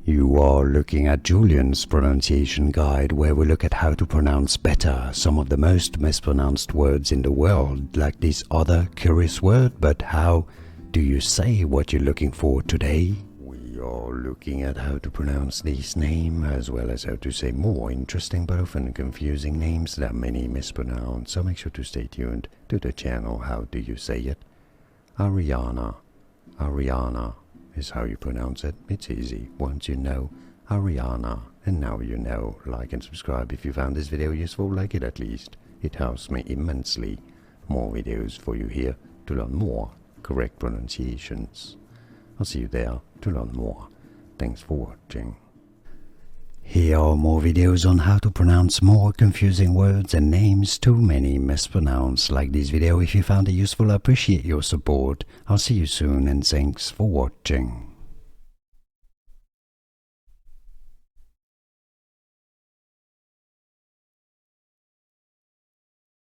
You are looking at Julian's pronunciation guide, where we look at how to pronounce better some of the most mispronounced words in the world, like this other curious word. But how do you say what you're looking for today? We are looking at how to pronounce this name, as well as how to say more interesting but often confusing names that many mispronounce. So make sure to stay tuned to the channel. How do you say it? Ariyana. Ariyana is how you pronounce it. It's easy once you know Ariyana. And now you know. Like and subscribe if you found this video useful. Like it at least. It helps me immensely. More videos for you here to learn more correct pronunciations. I'll see you there to learn more. Thanks for watching. Here are more videos on how to pronounce more confusing words and names too many mispronounced. Like this video if you found it useful. I appreciate your support. I'll see you soon and thanks for watching.